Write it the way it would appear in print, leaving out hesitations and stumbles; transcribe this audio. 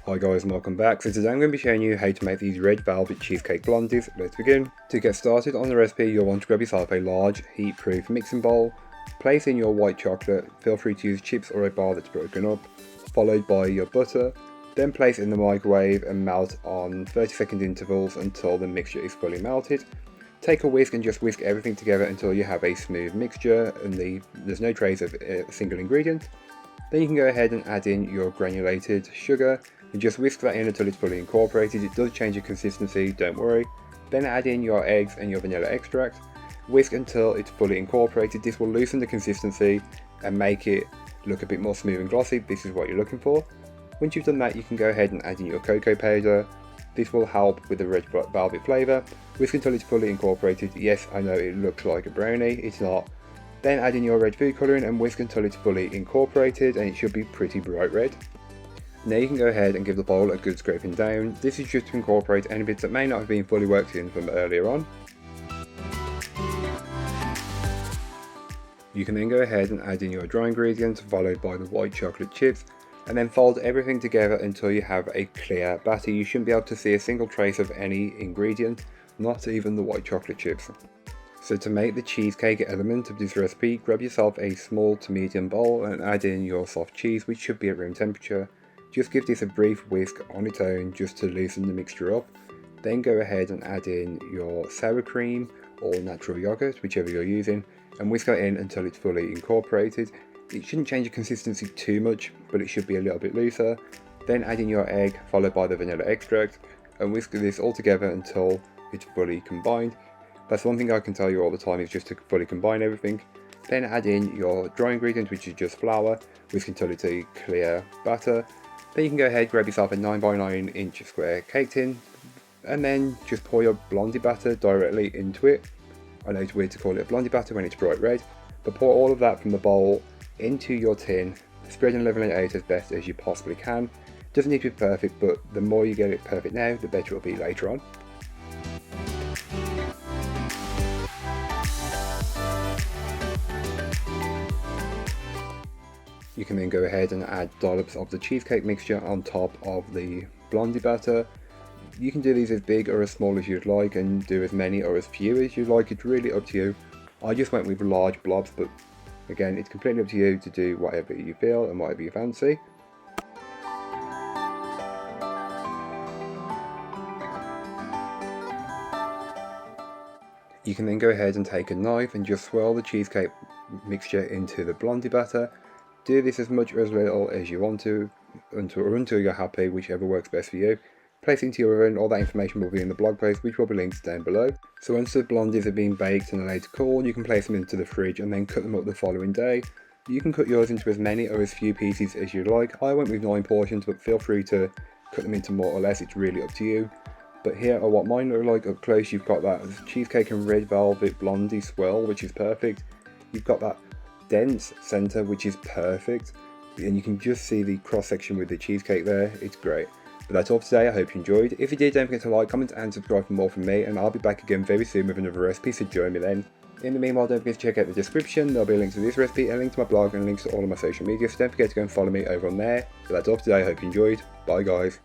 Hi guys and welcome back. So today I'm going to be showing you how to make these red velvet cheesecake blondies. Let's begin. To get started on the recipe, you'll want to grab yourself a large heat-proof mixing bowl. Place in your white chocolate, feel free to use chips or a bar that's broken up, followed by your butter. Then place in the microwave and melt on 30-second intervals until the mixture is fully melted. Take a whisk and just whisk everything together until you have a smooth mixture and there's no trace of a single ingredient. Then you can go ahead and add in your granulated sugar and just whisk that in until it's fully incorporated. It does change the consistency, don't worry. Then add in your eggs and your vanilla extract. Whisk until it's fully incorporated. This will loosen the consistency and make it look a bit more smooth and glossy. This is what you're looking for. Once you've done that, you can go ahead and add in your cocoa powder. This will help with the red velvet flavour. Whisk until it's fully incorporated. Yes, I know it looks like a brownie, it's not. Then add in your red food colouring and whisk until it's fully incorporated, and it should be pretty bright red. Now you can go ahead and give the bowl a good scraping down. This is just to incorporate any bits that may not have been fully worked in from earlier on. You can then go ahead and add in your dry ingredients followed by the white chocolate chips, and then fold everything together until you have a clear batter. You shouldn't be able to see a single trace of any ingredient, not even the white chocolate chips. So to make the cheesecake element of this recipe, grab yourself a small to medium bowl and add in your soft cheese, which should be at room temperature. Just give this a brief whisk on its own just to loosen the mixture up. Then go ahead and add in your sour cream or natural yogurt, whichever you're using, and whisk that in until it's fully incorporated. It shouldn't change the consistency too much, but it should be a little bit looser. Then add in your egg followed by the vanilla extract and whisk this all together until it's fully combined. That's one thing I can tell you all the time, is just to fully combine everything. Then add in your dry ingredient, which is just flour, whisk until it's a clear batter. Then you can go ahead, grab yourself a 9x9 inch square cake tin, and then just pour your blondie batter directly into it. I know it's weird to call it a blondie batter when it's bright red, but pour all of that from the bowl into your tin, spread and level it out as best as you possibly can. Doesn't need to be perfect, but the more you get it perfect now, the better it'll be later on. You can then go ahead and add dollops of the cheesecake mixture on top of the blondie batter. You can do these as big or as small as you'd like, and do as many or as few as you'd like. It's really up to you. I just went with large blobs, but again, it's completely up to you to do whatever you feel and whatever you fancy. You can then go ahead and take a knife and just swirl the cheesecake mixture into the blondie batter. Do this as much or as little as you want to, until you're happy, whichever works best for you. Place it into your oven. All that information will be in the blog post, which will be linked down below. So once the blondies have been baked and allowed to cool, you can place them into the fridge and then cut them up the following day. You can cut yours into as many or as few pieces as you like. I went with 9 portions, but feel free to cut them into more or less, it's really up to you. But here are what mine look like up close. You've got that cheesecake and red velvet blondie swirl, which is perfect. You've got that dense center, which is perfect, and you can just see the cross section with the cheesecake there. It's great. But that's all for today. I hope you enjoyed. If you did, don't forget to like, comment and subscribe for more from me, and I'll be back again very soon with another recipe, so join me then. In the meanwhile, don't forget to check out the description. There'll be a link to this recipe, a link to my blog, and links to all of my social media, so don't forget to go and follow me over on there. But that's all for today. I hope you enjoyed. Bye guys.